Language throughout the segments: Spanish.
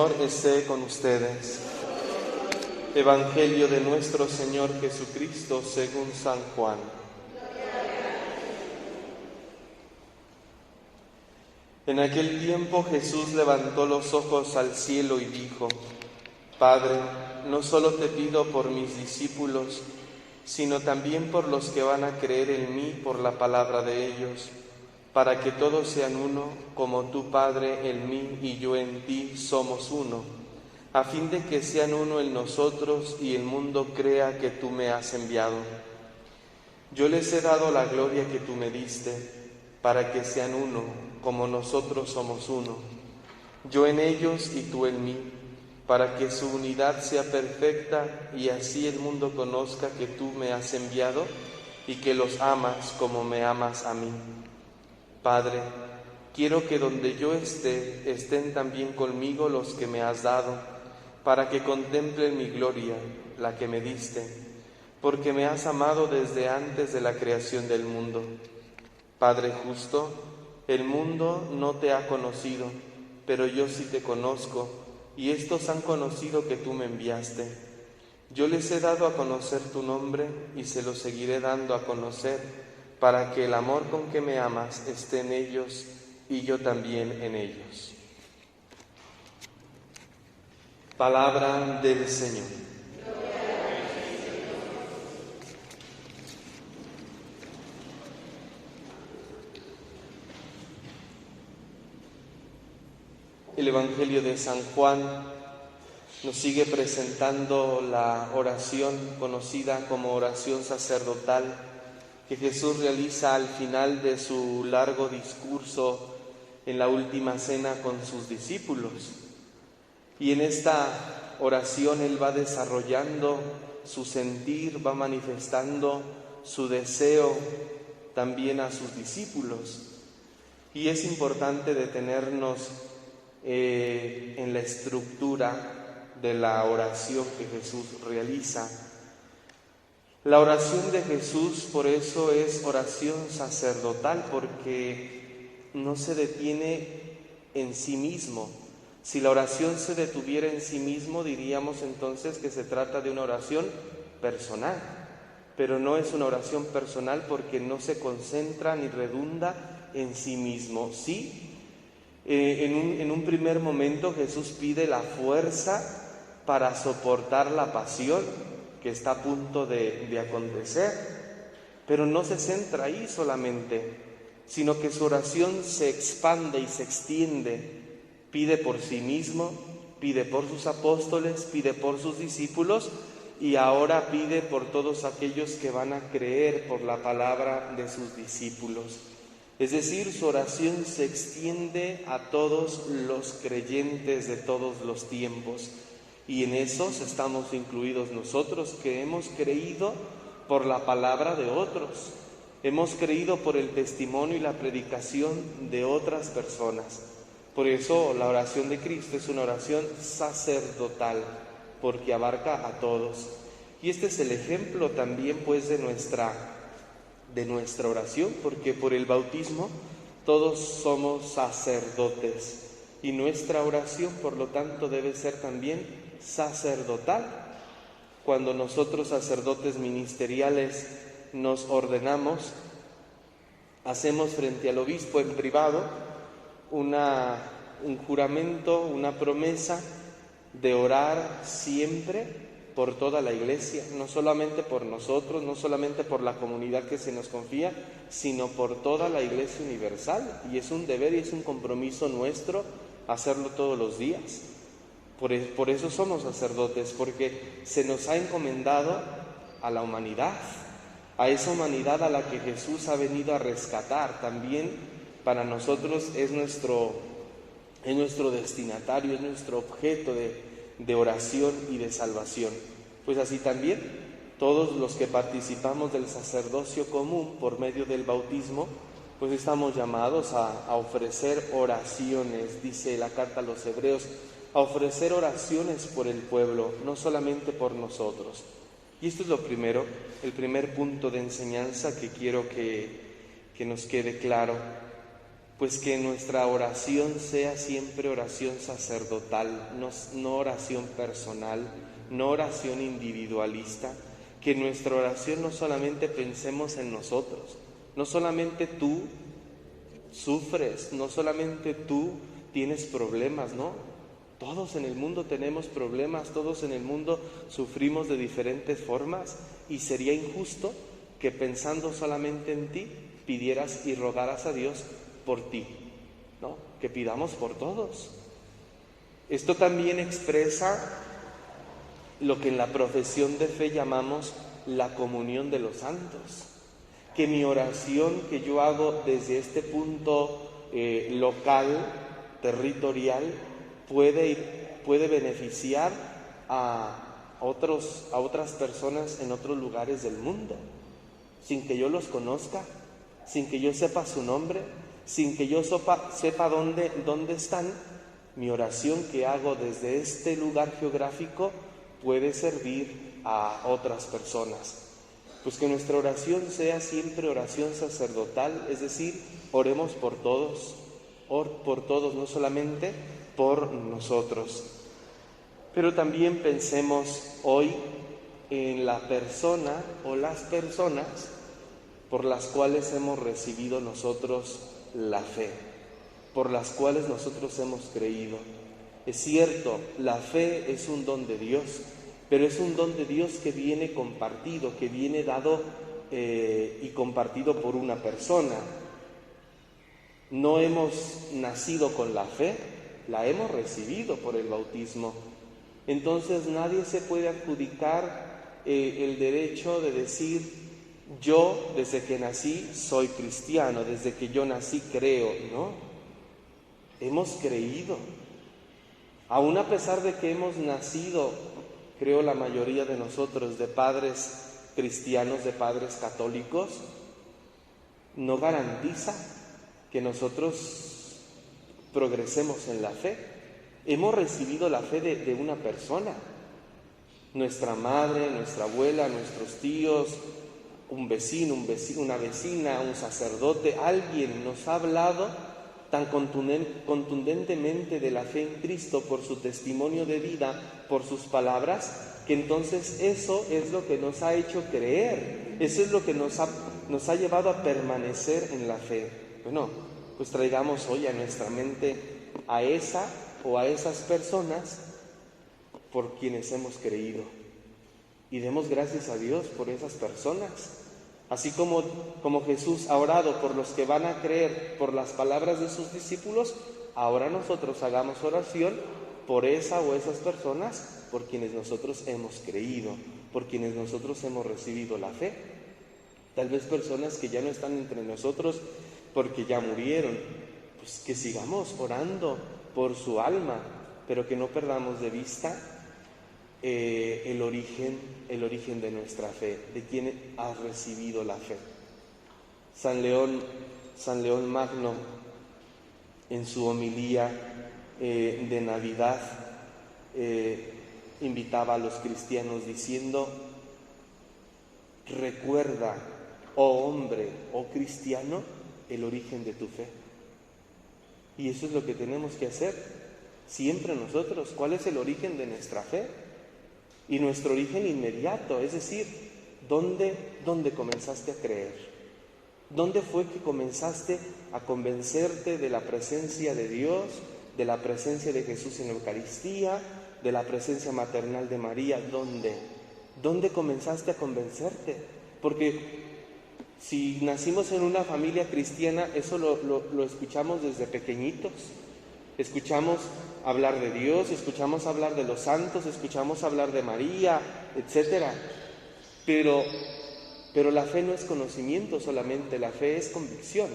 Señor esté con ustedes. Evangelio de nuestro Señor Jesucristo según San Juan. En aquel tiempo Jesús levantó los ojos al cielo y dijo: Padre, no solo te pido por mis discípulos, sino también por los que van a creer en mí por la palabra de ellos, para que todos sean uno, como tú, Padre, en mí y yo en ti somos uno, a fin de que sean uno en nosotros y el mundo crea que tú me has enviado. Yo les he dado la gloria que tú me diste, para que sean uno, como nosotros somos uno, yo en ellos y tú en mí, para que su unidad sea perfecta y así el mundo conozca que tú me has enviado y que los amas como me amas a mí. Padre, quiero que donde yo esté, estén también conmigo los que me has dado, para que contemplen mi gloria, la que me diste, porque me has amado desde antes de la creación del mundo. Padre justo, el mundo no te ha conocido, pero yo sí te conozco, y estos han conocido que tú me enviaste. Yo les he dado a conocer tu nombre y se lo seguiré dando a conocer, para que el amor con que me amas esté en ellos y yo también en ellos. Palabra del Señor. El Evangelio de San Juan nos sigue presentando la oración conocida como oración sacerdotal que Jesús realiza al final de su largo discurso en la última cena con sus discípulos. Y en esta oración Él va desarrollando su sentir, va manifestando su deseo también a sus discípulos. Y es importante detenernos en la estructura de la oración que Jesús realiza. La oración de Jesús, por eso, es oración sacerdotal, porque no se detiene en sí mismo. Si la oración se detuviera en sí mismo, diríamos entonces que se trata de una oración personal, pero no es una oración personal porque no se concentra ni redunda en sí mismo. Sí, en un primer momento Jesús pide la fuerza para soportar la pasión que está a punto de acontecer, pero no se centra ahí solamente, sino que su oración se expande y se extiende. Pide por sí mismo, pide por sus apóstoles, pide por sus discípulos y ahora pide por todos aquellos que van a creer por la palabra de sus discípulos. Es decir, su oración se extiende a todos los creyentes de todos los tiempos. Y en esos estamos incluidos nosotros, que hemos creído por la palabra de otros. Hemos creído por el testimonio y la predicación de otras personas. Por eso la oración de Cristo es una oración sacerdotal, porque abarca a todos. Y este es el ejemplo también, pues, de nuestra oración, porque por el bautismo todos somos sacerdotes. Y nuestra oración, por lo tanto, debe ser también sacerdotal. Cuando nosotros, sacerdotes ministeriales, nos ordenamos, hacemos frente al obispo en privado un juramento, una promesa de orar siempre por toda la Iglesia, no solamente por nosotros, no solamente por la comunidad que se nos confía, sino por toda la Iglesia universal. Y es un deber y es un compromiso nuestro hacerlo todos los días. Por eso somos sacerdotes, porque se nos ha encomendado a la humanidad, a esa humanidad a la que Jesús ha venido a rescatar. También para nosotros es nuestro destinatario, es nuestro objeto de oración y de salvación. Pues así también todos los que participamos del sacerdocio común por medio del bautismo, pues estamos llamados a ofrecer oraciones, dice la carta a los Hebreos, a ofrecer oraciones por el pueblo, no solamente por nosotros. Y esto es lo primero, el primer punto de enseñanza que quiero que nos quede claro. Pues que nuestra oración sea siempre oración sacerdotal, no oración personal, no oración individualista. Que nuestra oración no solamente pensemos en nosotros, no solamente tú sufres, no solamente tú tienes problemas, ¿no? Todos en el mundo tenemos problemas, todos en el mundo sufrimos de diferentes formas, y sería injusto que pensando solamente en ti pidieras y rogaras a Dios por ti, ¿no? Que pidamos por todos. Esto también expresa lo que en la profesión de fe llamamos la comunión de los santos. Que mi oración que yo hago desde este punto local, territorial, puede beneficiar a otras personas en otros lugares del mundo, sin que yo los conozca, sin que yo sepa su nombre, sin que yo sepa dónde están. Mi oración que hago desde este lugar geográfico puede servir a otras personas. Pues que nuestra oración sea siempre oración sacerdotal, es decir, oremos por todos, no solamente por nosotros. Pero también pensemos hoy en la persona o las personas por las cuales hemos recibido nosotros la fe, por las cuales nosotros hemos creído. Es cierto, la fe es un don de Dios, pero es un don de Dios que viene compartido, que viene dado y compartido por una persona. No hemos nacido con la fe, la hemos recibido por el bautismo. Entonces nadie se puede adjudicar el derecho de decir: yo desde que nací soy cristiano, desde que yo nací creo. No, hemos creído. Aún a pesar de que hemos nacido, creo la mayoría de nosotros, de padres cristianos, de padres católicos, no garantiza que nosotros progresemos en la fe. Hemos recibido la fe de una persona, nuestra madre, nuestra abuela, nuestros tíos, un vecino, una vecina, un sacerdote. Alguien nos ha hablado tan contundentemente de la fe en Cristo por su testimonio de vida, por sus palabras, que entonces eso es lo que nos ha hecho creer, eso es lo que nos ha llevado a permanecer en la fe. Bueno, pues traigamos hoy a nuestra mente a esa o a esas personas por quienes hemos creído, y demos gracias a Dios por esas personas. Así como Jesús ha orado por los que van a creer por las palabras de sus discípulos, ahora nosotros hagamos oración por esa o esas personas por quienes nosotros hemos creído, por quienes nosotros hemos recibido la fe. Tal vez personas que ya no están entre nosotros porque ya murieron, pues que sigamos orando por su alma, pero que no perdamos de vista el origen de nuestra fe, de quien ha recibido la fe. San León Magno, en su homilía de Navidad, invitaba a los cristianos diciendo: recuerda, oh hombre, oh cristiano, el origen de tu fe. Y eso es lo que tenemos que hacer siempre nosotros. ¿Cuál es el origen de nuestra fe? Y nuestro origen inmediato, es decir, ¿dónde comenzaste a creer? ¿Dónde fue que comenzaste a convencerte de la presencia de Dios, de la presencia de Jesús en la Eucaristía, de la presencia maternal de María? ¿Dónde comenzaste a convencerte? Porque si nacimos en una familia cristiana, eso lo escuchamos desde pequeñitos. Escuchamos hablar de Dios, escuchamos hablar de los santos, escuchamos hablar de María, etcétera. Pero la fe no es conocimiento solamente, la fe es convicción.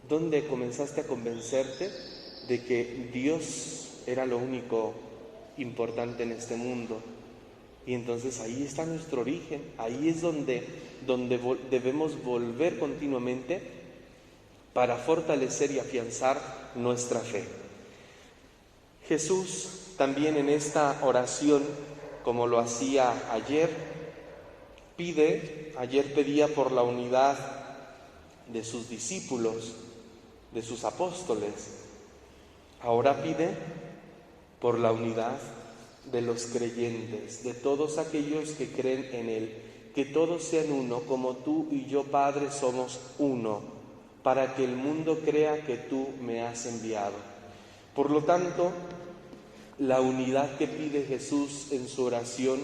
¿Dónde comenzaste a convencerte de que Dios era lo único importante en este mundo? Y entonces ahí está nuestro origen, ahí es donde debemos volver continuamente para fortalecer y afianzar nuestra fe. Jesús también en esta oración, como lo hacía ayer, pedía por la unidad de sus discípulos, de sus apóstoles. Ahora pide por la unidad de los creyentes, de todos aquellos que creen en Él, que todos sean uno, como tú y yo, Padre, somos uno, para que el mundo crea que tú me has enviado. Por lo tanto, la unidad que pide Jesús en su oración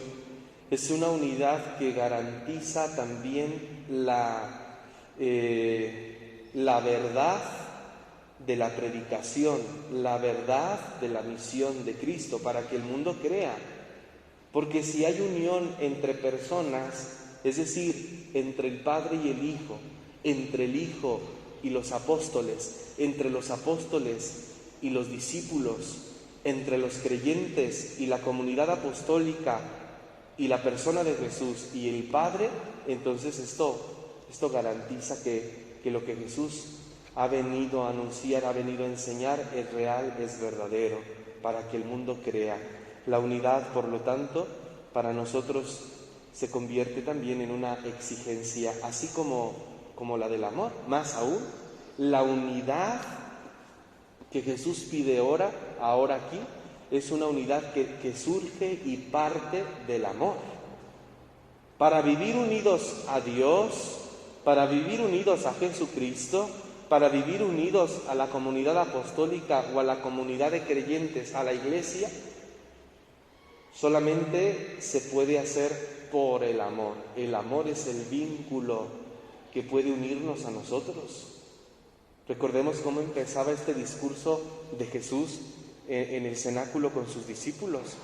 es una unidad que garantiza también la verdad de la predicación, la verdad de la misión de Cristo, para que el mundo crea. Porque si hay unión entre personas, es decir, entre el Padre y el Hijo, entre el Hijo y los apóstoles, entre los apóstoles y los discípulos, entre los creyentes y la comunidad apostólica y la persona de Jesús y el Padre, entonces esto garantiza que lo que Jesús ha venido a anunciar, ha venido a enseñar, es real, es verdadero, para que el mundo crea. La unidad, por lo tanto, para nosotros se convierte también en una exigencia, así como la del amor. Más aún, la unidad que Jesús pide ahora aquí, es una unidad que surge y parte del amor. Para vivir unidos a Dios, para vivir unidos a Jesucristo, para vivir unidos a la comunidad apostólica o a la comunidad de creyentes, a la Iglesia, solamente se puede hacer por el amor. El amor es el vínculo que puede unirnos a nosotros. Recordemos cómo empezaba este discurso de Jesús en el cenáculo con sus discípulos.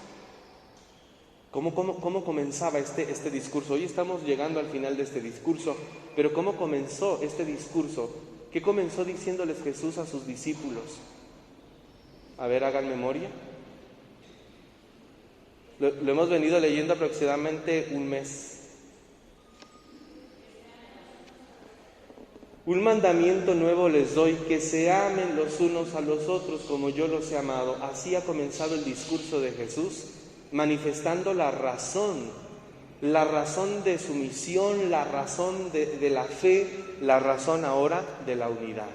¿Cómo comenzaba este discurso? Hoy estamos llegando al final de este discurso, pero ¿cómo comenzó este discurso? ¿Qué comenzó diciéndoles Jesús a sus discípulos? A ver, hagan memoria. Lo hemos venido leyendo aproximadamente un mes. Un mandamiento nuevo les doy, que se amen los unos a los otros como yo los he amado. Así ha comenzado el discurso de Jesús, manifestando la razón de su misión, la razón de la fe, la razón ahora de la unidad.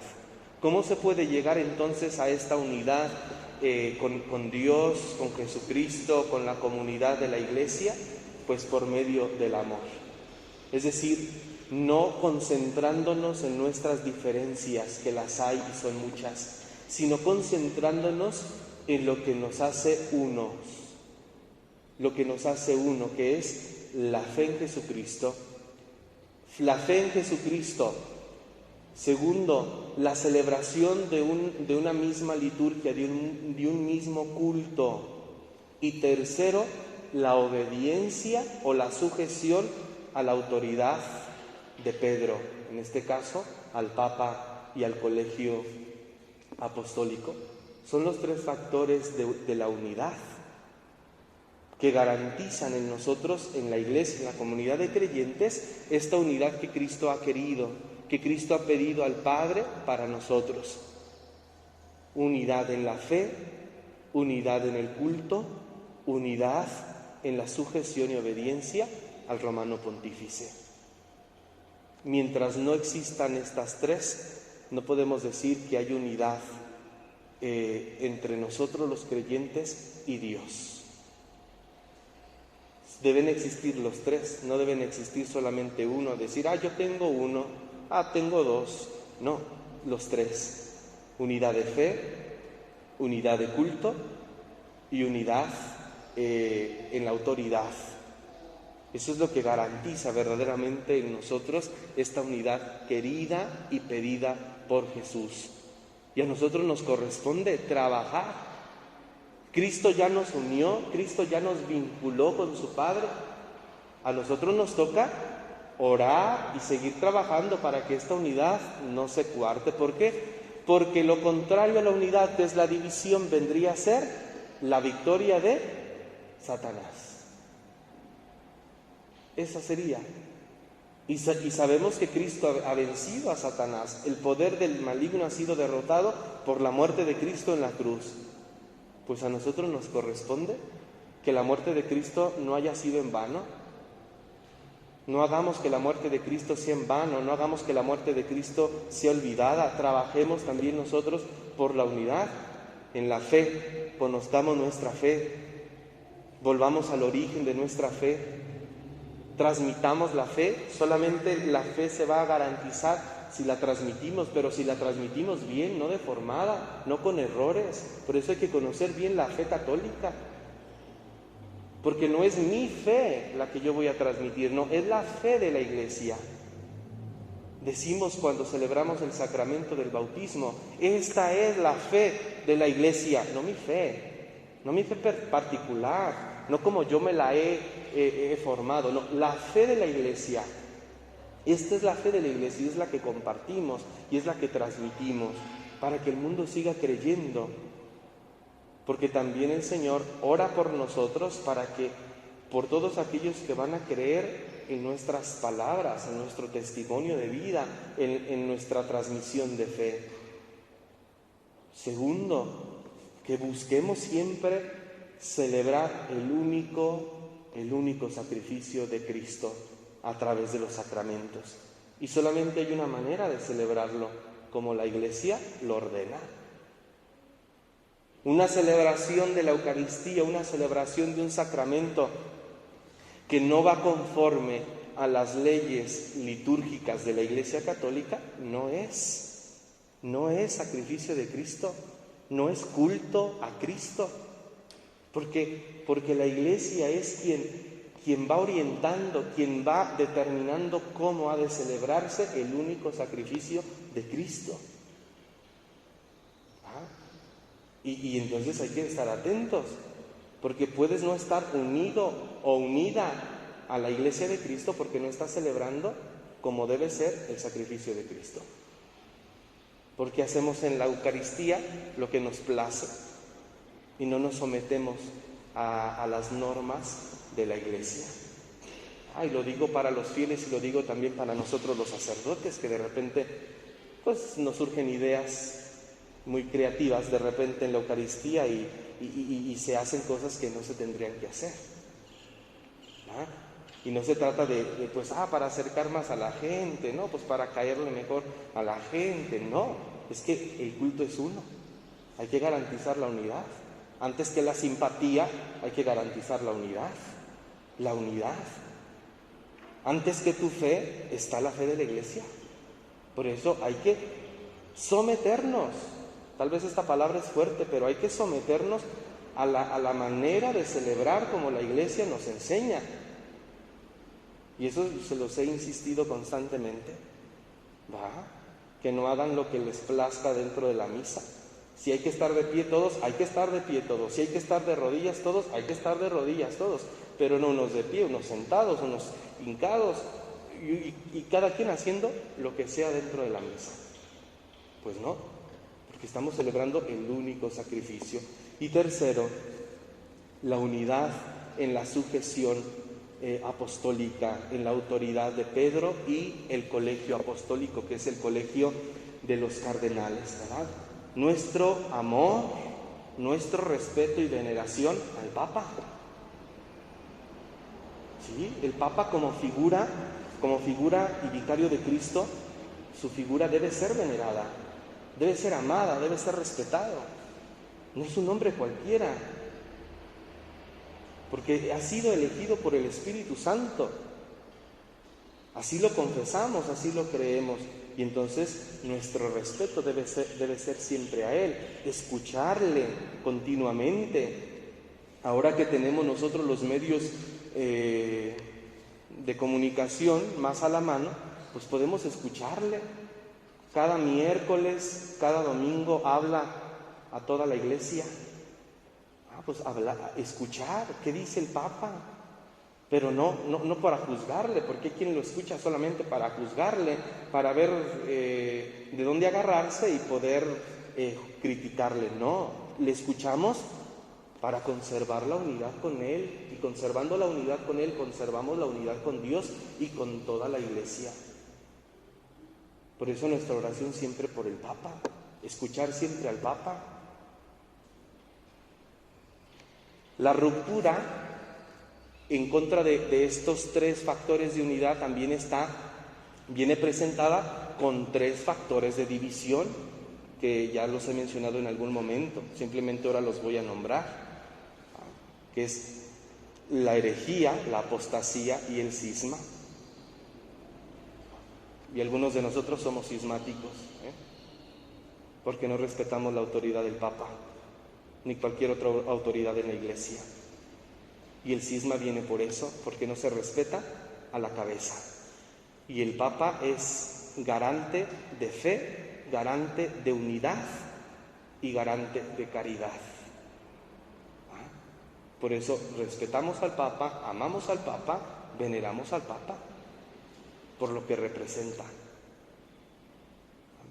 ¿Cómo se puede llegar entonces a esta unidad con Dios, con Jesucristo, con la comunidad de la Iglesia? Pues por medio del amor. Es decir, no concentrándonos en nuestras diferencias, que las hay y son muchas, sino concentrándonos en lo que nos hace unos, que es la fe en Jesucristo. La fe en Jesucristo. Segundo, la celebración de una misma liturgia, de un mismo culto. Y tercero, la obediencia o la sujeción a la autoridad de Pedro, en este caso al Papa y al Colegio Apostólico. Son los tres factores de la unidad que garantizan en nosotros, en la Iglesia, en la comunidad de creyentes, esta unidad que Cristo ha querido, que Cristo ha pedido al Padre para nosotros. Unidad en la fe, unidad en el culto, unidad en la sujeción y obediencia al Romano Pontífice. Mientras no existan estas tres, no podemos decir que hay unidad entre nosotros los creyentes y Dios. Deben existir los tres, no deben existir solamente uno, decir, yo tengo uno, tengo dos. No, los tres. Unidad de fe, unidad de culto y unidad en la autoridad. Eso es lo que garantiza verdaderamente en nosotros esta unidad querida y pedida por Jesús. Y a nosotros nos corresponde trabajar. Cristo ya nos unió, Cristo ya nos vinculó con su Padre. A nosotros nos toca orar y seguir trabajando para que esta unidad no se cuarte. ¿Por qué? Porque lo contrario a la unidad, que es la división, vendría a ser la victoria de Satanás. Esa sería. Y sabemos que Cristo ha vencido a Satanás. El poder del maligno ha sido derrotado por la muerte de Cristo en la cruz. Pues a nosotros nos corresponde que la muerte de Cristo no haya sido en vano, No hagamos que la muerte de Cristo sea en vano, no hagamos que la muerte de Cristo sea olvidada. Trabajemos también nosotros por la unidad en la fe, conozcamos nuestra fe, volvamos al origen de nuestra fe, transmitamos la fe. Solamente la fe se va a garantizar si la transmitimos, pero si la transmitimos bien, no deformada, no con errores. Por eso hay que conocer bien la fe católica, porque no es mi fe la que yo voy a transmitir, no, es la fe de la Iglesia. Decimos cuando celebramos el sacramento del bautismo, esta es la fe de la Iglesia, no mi fe particular, no como yo me la he formado, no, la fe de la Iglesia. Esta es la fe de la Iglesia y es la que compartimos y es la que transmitimos para que el mundo siga creyendo. Porque también el Señor ora por nosotros para que, por todos aquellos que van a creer en nuestras palabras, en nuestro testimonio de vida, en nuestra transmisión de fe. Segundo, que busquemos siempre celebrar el único sacrificio de Cristo a través de los sacramentos. Y solamente hay una manera de celebrarlo, como la Iglesia lo ordena. Una celebración de la Eucaristía, una celebración de un sacramento que no va conforme a las leyes litúrgicas de la Iglesia Católica, no es sacrificio de Cristo, no es culto a Cristo, porque la Iglesia es quien va orientando, quien va determinando cómo ha de celebrarse el único sacrificio de Cristo. Y entonces hay que estar atentos, porque puedes no estar unido o unida a la Iglesia de Cristo porque no estás celebrando como debe ser el sacrificio de Cristo. Porque hacemos en la Eucaristía lo que nos place y no nos sometemos a las normas de la Iglesia. Y lo digo para los fieles y lo digo también para nosotros los sacerdotes, que de repente pues nos surgen ideas muy creativas de repente en la Eucaristía y se hacen cosas que no se tendrían que hacer. Y no se trata de para acercar más a la gente, no, pues para caerle mejor a la gente, no, es que el culto es uno, hay que garantizar la unidad. Antes que la simpatía hay que garantizar la unidad. Antes que tu fe está la fe de la Iglesia. Por eso hay que someternos. Tal vez esta palabra es fuerte, pero hay que someternos a la manera de celebrar como la Iglesia nos enseña. Y eso se los he insistido constantemente. Que no hagan lo que les plazca dentro de la misa. Si hay que estar de pie todos, hay que estar de pie todos. Si hay que estar de rodillas todos, hay que estar de rodillas todos. Pero no unos de pie, unos sentados, unos hincados. Y cada quien haciendo lo que sea dentro de la misa. Pues no, porque estamos celebrando el único sacrificio. Y tercero, la unidad en la sujeción apostólica, en la autoridad de Pedro y el colegio apostólico, que es el colegio de los cardenales, ¿verdad? Nuestro amor, nuestro respeto y veneración al Papa. ¿Sí? El Papa como figura y vicario de Cristo, su figura debe ser venerada, debe ser amada, debe ser respetado. No es un hombre cualquiera, porque ha sido elegido por el Espíritu Santo. Así lo confesamos, así lo creemos. Y entonces nuestro respeto debe ser siempre a Él, escucharle continuamente. Ahora que tenemos nosotros los medios de comunicación más a la mano, pues podemos escucharle. Cada miércoles, cada domingo habla a toda la Iglesia. Pues escuchar qué dice el Papa. Pero no para juzgarle, porque hay quien lo escucha solamente para juzgarle, para ver de dónde agarrarse y poder criticarle. No, le escuchamos para conservar la unidad con Él, y conservando la unidad con Él, conservamos la unidad con Dios y con toda la Iglesia. Por eso nuestra oración siempre por el Papa, escuchar siempre al Papa. La ruptura En contra de estos tres factores de unidad también viene presentada con tres factores de división, que ya los he mencionado en algún momento, simplemente ahora los voy a nombrar, que es la herejía, la apostasía y el cisma. Y algunos de nosotros somos cismáticos, porque no respetamos la autoridad del Papa, ni cualquier otra autoridad en la Iglesia. Y el cisma viene por eso, porque no se respeta a la cabeza. Y el Papa es garante de fe, garante de unidad y garante de caridad. Por eso respetamos al Papa, amamos al Papa, veneramos al Papa, por lo que representa.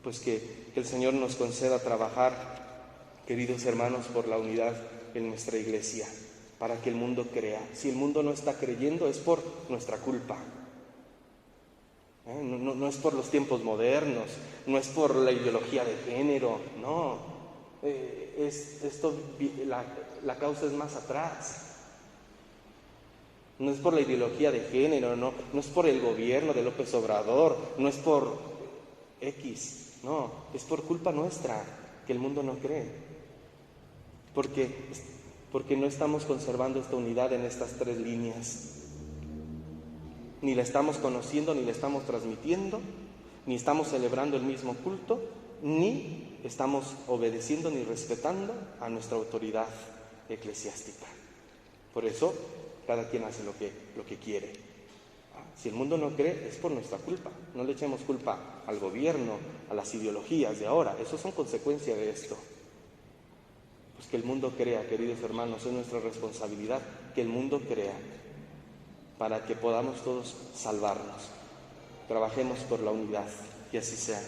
Pues que el Señor nos conceda trabajar, queridos hermanos, por la unidad en nuestra Iglesia, para que el mundo crea. Si el mundo no está creyendo es por nuestra culpa. No es por los tiempos modernos, no es por la ideología de género, no. La causa es más atrás. No es por la ideología de género, no es por el gobierno de López Obrador, no es por X, no, es por culpa nuestra que el mundo no cree. Porque no estamos conservando esta unidad en estas tres líneas. Ni la estamos conociendo, ni la estamos transmitiendo, ni estamos celebrando el mismo culto, ni estamos obedeciendo ni respetando a nuestra autoridad eclesiástica. Por eso, cada quien hace lo que quiere. Si el mundo no cree, es por nuestra culpa. No le echemos culpa al gobierno, a las ideologías de ahora. Eso son consecuencia de esto. Pues que el mundo crea, queridos hermanos, es nuestra responsabilidad que el mundo crea, para que podamos todos salvarnos. Trabajemos por la unidad, y así sea.